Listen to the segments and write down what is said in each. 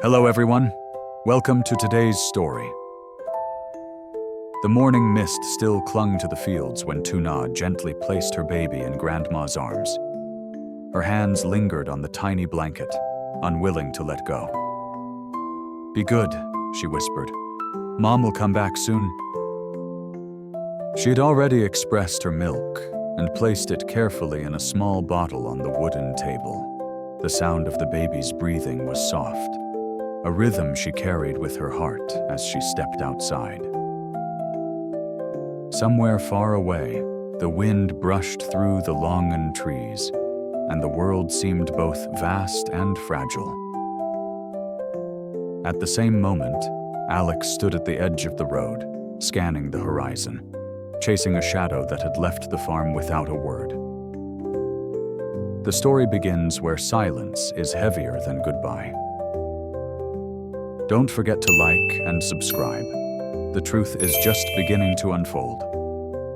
Hello everyone, welcome to today's story. The morning mist still clung to the fields when Lytuna gently placed her baby in Grandma's arms. Her hands lingered on the tiny blanket, unwilling to let go. "Be good," she whispered. "Mom will come back soon." She had already expressed her milk and placed it carefully in a small bottle on the wooden table. The sound of the baby's breathing was soft, a rhythm she carried with her heart as she stepped outside. Somewhere far away, the wind brushed through the longan trees, and the world seemed both vast and fragile. At the same moment, Alex stood at the edge of the road, scanning the horizon, chasing a shadow that had left the farm without a word. The story begins where silence is heavier than goodbye. Don't forget to like and subscribe. The truth is just beginning to unfold.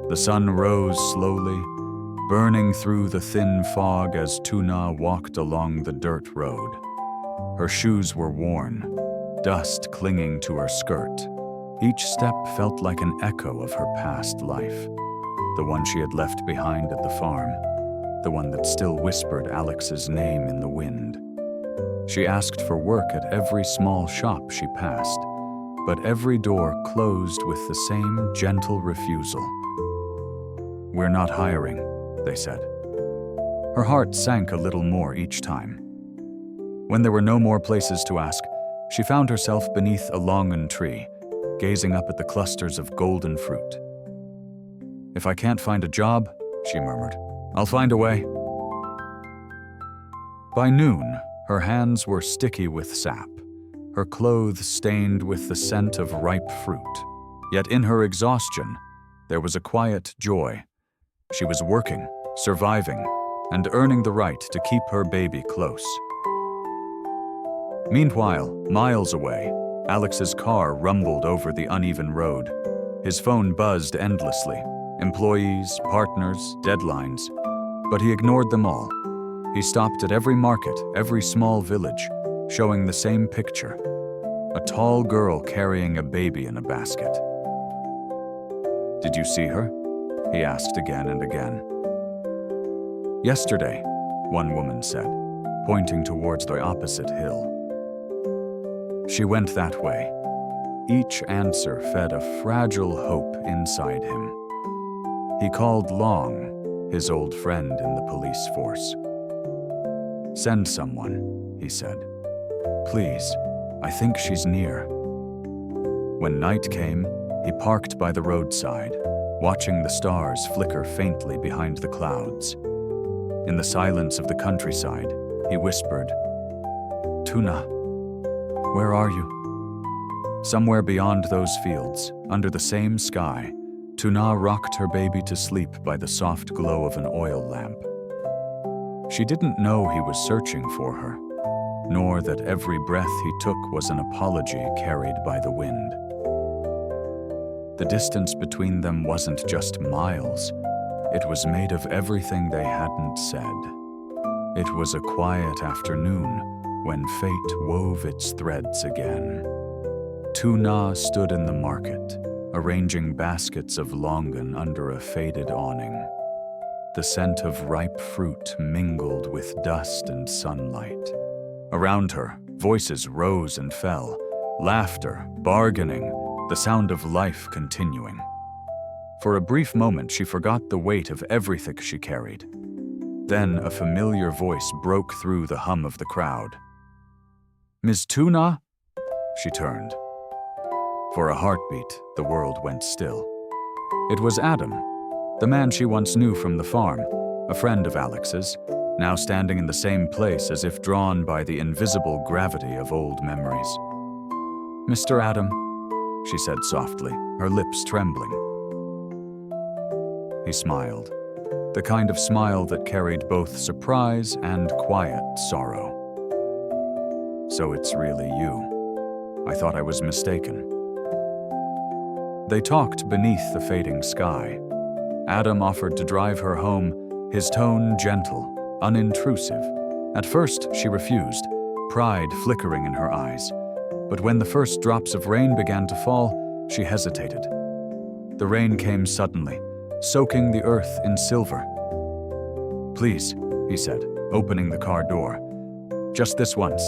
The sun rose slowly, burning through the thin fog as Lytuna walked along the dirt road. Her shoes were worn, dust clinging to her skirt. Each step felt like an echo of her past life, the one she had left behind at the farm, the one that still whispered Alex's name in the wind. She asked for work at every small shop she passed, but every door closed with the same gentle refusal. "We're not hiring," they said. Her heart sank a little more each time. When there were no more places to ask, she found herself beneath a longan tree, gazing up at the clusters of golden fruit. "If I can't find a job," she murmured, "I'll find a way." By noon, her hands were sticky with sap, her clothes stained with the scent of ripe fruit. Yet in her exhaustion, there was a quiet joy. She was working, surviving, and earning the right to keep her baby close. Meanwhile, miles away, Alex's car rumbled over the uneven road. His phone buzzed endlessly. Employees, partners, deadlines. But he ignored them all. He stopped at every market, every small village, showing the same picture. A tall girl carrying a baby in a basket. "Did you see her?" he asked again and again. "Yesterday," one woman said, pointing towards the opposite hill. She went that way. Each answer fed a fragile hope inside him. He called Long, his old friend in the police force. "Send someone," he said. "Please, I think she's near." When night came, he parked by the roadside, watching the stars flicker faintly behind the clouds. In the silence of the countryside, he whispered, "Lytuna, where are you?" Somewhere beyond those fields, under the same sky, Lytuna rocked her baby to sleep by the soft glow of an oil lamp. She didn't know he was searching for her, nor that every breath he took was an apology carried by the wind. The distance between them wasn't just miles, it was made of everything they hadn't said. It was a quiet afternoon when fate wove its threads again. Lytuna stood in the market, arranging baskets of longan under a faded awning. The scent of ripe fruit mingled with dust and sunlight. Around her, voices rose and fell, laughter, bargaining, the sound of life continuing. For a brief moment, she forgot the weight of everything she carried. Then a familiar voice broke through the hum of the crowd. "Ms. Lytuna?" She turned. For a heartbeat, the world went still. It was Adam, the man she once knew from the farm, a friend of Alex's, now standing in the same place as if drawn by the invisible gravity of old memories. "Mr. Adam," she said softly, her lips trembling. He smiled, the kind of smile that carried both surprise and quiet sorrow. "So it's really you. I thought I was mistaken." They talked beneath the fading sky. Adam offered to drive her home, his tone gentle, unintrusive. At first, she refused, pride flickering in her eyes. But when the first drops of rain began to fall, she hesitated. The rain came suddenly, soaking the earth in silver. "Please," he said, opening the car door. "Just this once."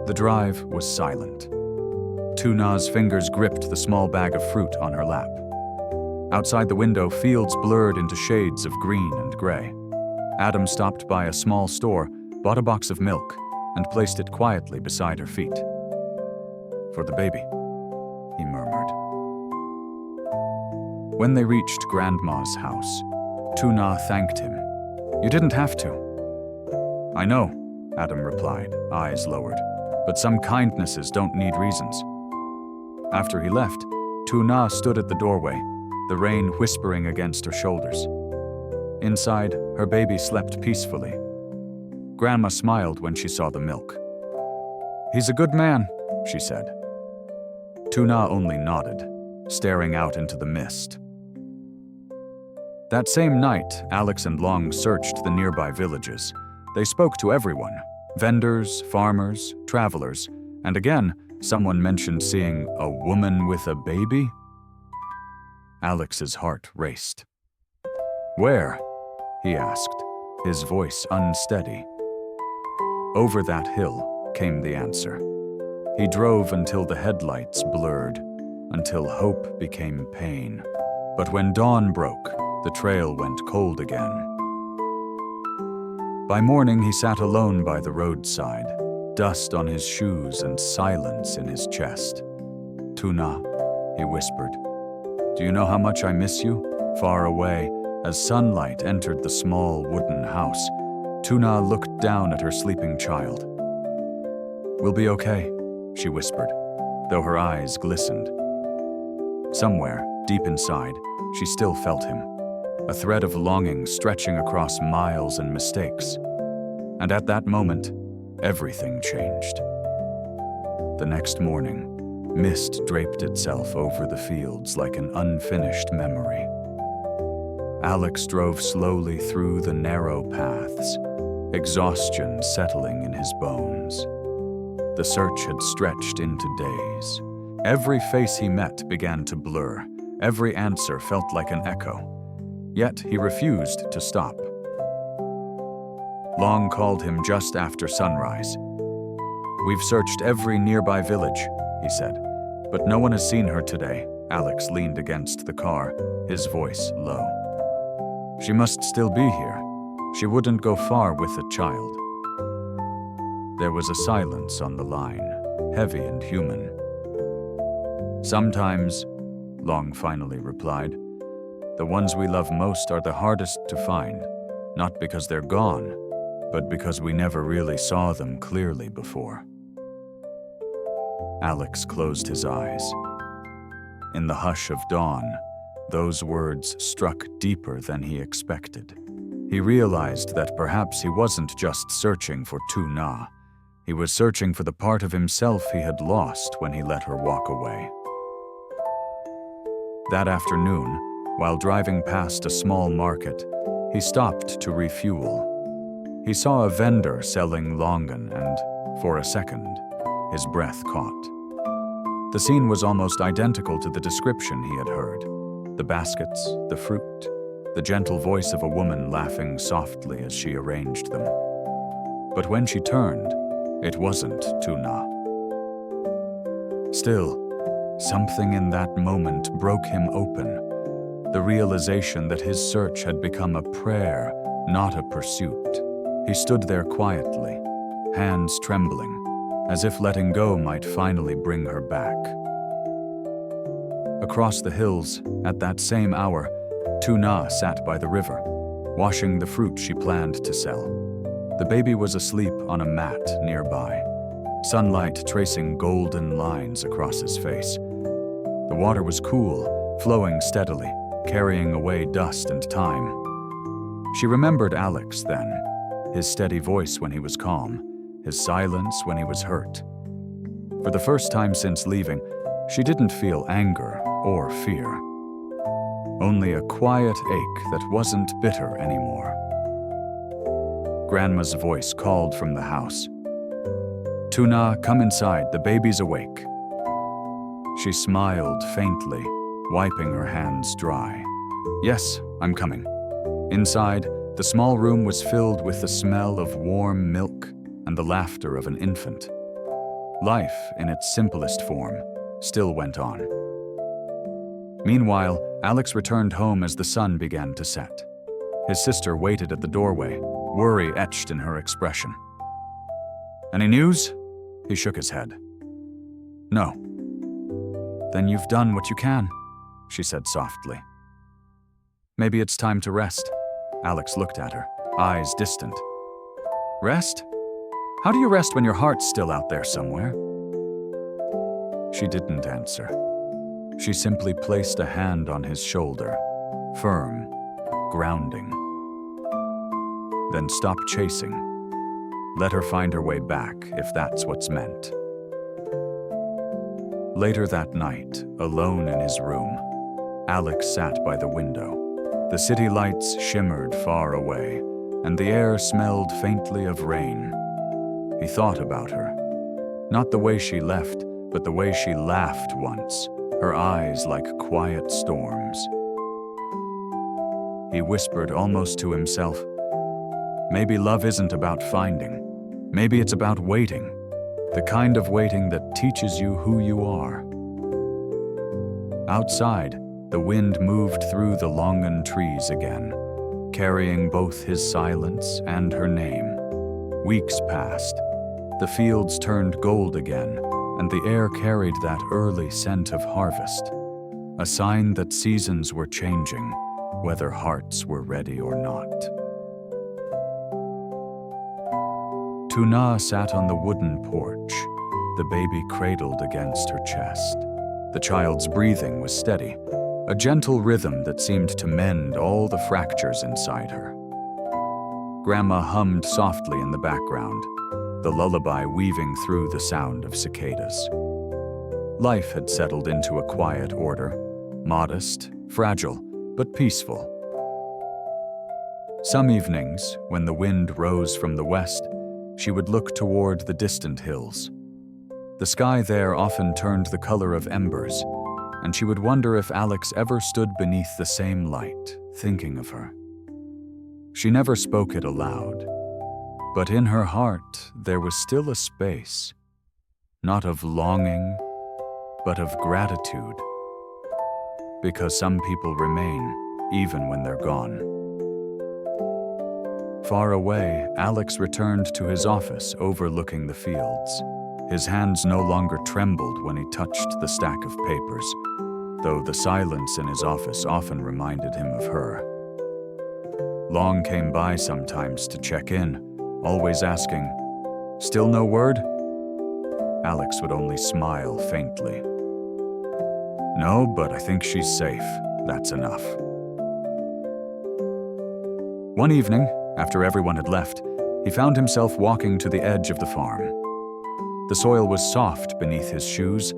The drive was silent. Lytuna's fingers gripped the small bag of fruit on her lap. Outside the window, fields blurred into shades of green and gray. Adam stopped by a small store, bought a box of milk, and placed it quietly beside her feet. "For the baby," he murmured. When they reached Grandma's house, Lytuna thanked him. "You didn't have to." "I know," Adam replied, eyes lowered, "but some kindnesses don't need reasons." After he left, Lytuna stood at the doorway, the rain whispering against her shoulders. Inside, her baby slept peacefully. Grandma smiled when she saw the milk. "He's a good man," she said. Lytuna only nodded, staring out into the mist. That same night, Alex and Long searched the nearby villages. They spoke to everyone: vendors, farmers, travelers, and again, someone mentioned seeing a woman with a baby. Alex's heart raced. "Where?" he asked, his voice unsteady. "Over that hill," came the answer. He drove until the headlights blurred, until hope became pain. But when dawn broke, the trail went cold again. By morning, he sat alone by the roadside, dust on his shoes and silence in his chest. "Lytuna," he whispered, "do you know how much I miss you?" Far away, as sunlight entered the small wooden house, Lytuna looked down at her sleeping child. "We'll be okay," she whispered, though her eyes glistened. Somewhere, deep inside, she still felt him, a thread of longing stretching across miles and mistakes. And at that moment, everything changed. The next morning, mist draped itself over the fields like an unfinished memory. Alex drove slowly through the narrow paths, exhaustion settling in his bones. The search had stretched into days. Every face he met began to blur. Every answer felt like an echo. Yet he refused to stop. Long called him just after sunrise. "We've searched every nearby village," he said, "but no one has seen her today." Alex leaned against the car, his voice low. "She must still be here. She wouldn't go far with a child." There was a silence on the line, heavy and human. "Sometimes," Long finally replied, "the ones we love most are the hardest to find, not because they're gone, but because we never really saw them clearly before." Alex closed his eyes. In the hush of dawn, those words struck deeper than he expected. He realized that perhaps he wasn't just searching for Lytuna. He was searching for the part of himself he had lost when he let her walk away. That afternoon, while driving past a small market, he stopped to refuel. He saw a vendor selling longan and, for a second, his breath caught. The scene was almost identical to the description he had heard. The baskets, the fruit, the gentle voice of a woman laughing softly as she arranged them. But when she turned, it wasn't Lytuna. Still, something in that moment broke him open. The realization that his search had become a prayer, not a pursuit. He stood there quietly, hands trembling, as if letting go might finally bring her back. Across the hills, at that same hour, Lytuna sat by the river, washing the fruit she planned to sell. The baby was asleep on a mat nearby, sunlight tracing golden lines across his face. The water was cool, flowing steadily, carrying away dust and time. She remembered Alex then, his steady voice when he was calm, his silence when he was hurt. For the first time since leaving, she didn't feel anger or fear. Only a quiet ache that wasn't bitter anymore. Grandma's voice called from the house. "Tuna, come inside, the baby's awake." She smiled faintly, wiping her hands dry. "Yes, I'm coming." Inside, the small room was filled with the smell of warm milk and the laughter of an infant. Life, in its simplest form, still went on. Meanwhile, Alex returned home as the sun began to set. His sister waited at the doorway, worry etched in her expression. "Any news?" He shook his head. "No." "Then you've done what you can," she said softly. "Maybe it's time to rest." Alex looked at her, eyes distant. "Rest? How do you rest when your heart's still out there somewhere?" She didn't answer. She simply placed a hand on his shoulder, firm, grounding. Then stopped chasing. Let her find her way back, if that's what's meant. Later that night, alone in his room, Alex sat by the window. The city lights shimmered far away, and the air smelled faintly of rain. He thought about her. Not the way she left, but the way she laughed once, her eyes like quiet storms. He whispered almost to himself, "Maybe love isn't about finding. Maybe it's about waiting. The kind of waiting that teaches you who you are." Outside, the wind moved through the longan trees again, carrying both his silence and her name. Weeks passed. The fields turned gold again, and the air carried that early scent of harvest, a sign that seasons were changing, whether hearts were ready or not. Tuna sat on the wooden porch, the baby cradled against her chest. The child's breathing was steady, a gentle rhythm that seemed to mend all the fractures inside her. Grandma hummed softly in the background, the lullaby weaving through the sound of cicadas. Life had settled into a quiet order, modest, fragile, but peaceful. Some evenings, when the wind rose from the west, she would look toward the distant hills. The sky there often turned the color of embers, and she would wonder if Alex ever stood beneath the same light, thinking of her. She never spoke it aloud, but in her heart there was still a space, not of longing, but of gratitude, because some people remain even when they're gone. Far away, Alex returned to his office overlooking the fields. His hands no longer trembled when he touched the stack of papers, though the silence in his office often reminded him of her. Long came by sometimes to check in, always asking, "Still no word?" Alex would only smile faintly. "No, but I think she's safe. That's enough." One evening, after everyone had left, he found himself walking to the edge of the farm. The soil was soft beneath his shoes,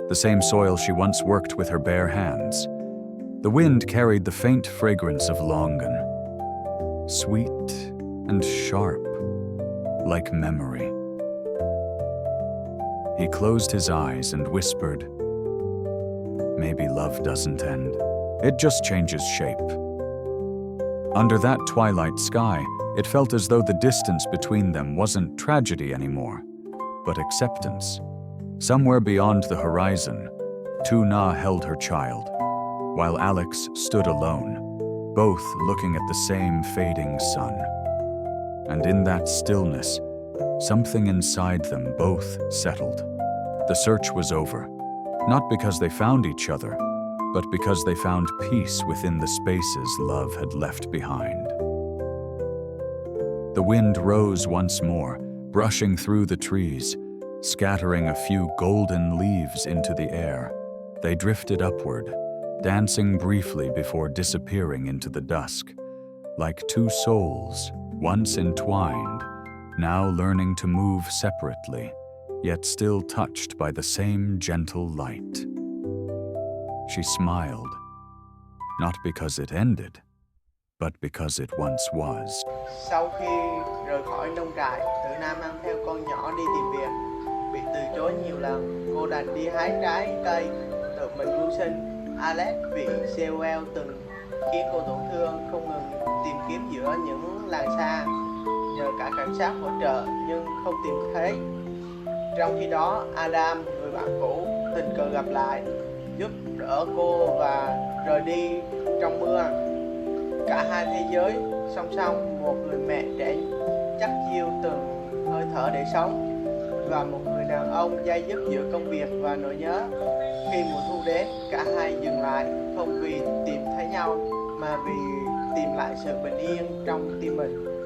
the same soil she once worked with her bare hands. The wind carried the faint fragrance of longan, sweet and sharp, like memory. He closed his eyes and whispered, "Maybe love doesn't end. It just changes shape." Under that twilight sky, it felt as though the distance between them wasn't tragedy anymore, but acceptance. Somewhere beyond the horizon, Tuna held her child, while Alex stood alone, both looking at the same fading sun. And in that stillness, something inside them both settled. The search was over, not because they found each other, but because they found peace within the spaces love had left behind. The wind rose once more, brushing through the trees, scattering a few golden leaves into the air. They drifted upward, dancing briefly before disappearing into the dusk, like two souls, once entwined, now learning to move separately, yet still touched by the same gentle light. She smiled, not because it ended, but because it once was. Sau khi rời khỏi nông trại. Tử Na mang theo con nhỏ đi tìm việc. Bị từ chối nhiều lần, cô đành đi hái trái cây tự mình mưu sinh. Alex bị COL từng khiến cô tổn thương, không ngừng tìm kiếm giữa những làng xa, nhờ cả cảnh sát hỗ trợ nhưng không tìm thấy. Trong khi đó, Adam, người bạn cũ, tình cờ gặp lại, giúp đỡ cô và rời đi trong mưa. Cả hai thế giới song song, một người mẹ trẻ chắc chiêu từng hơi thở để sống, và một người đàn ông day dứt giữa công việc và nỗi nhớ. Khi mùa thu đến, cả hai dừng lại, không vì tìm thấy nhau mà vì tìm lại sự bình yên trong tim mình.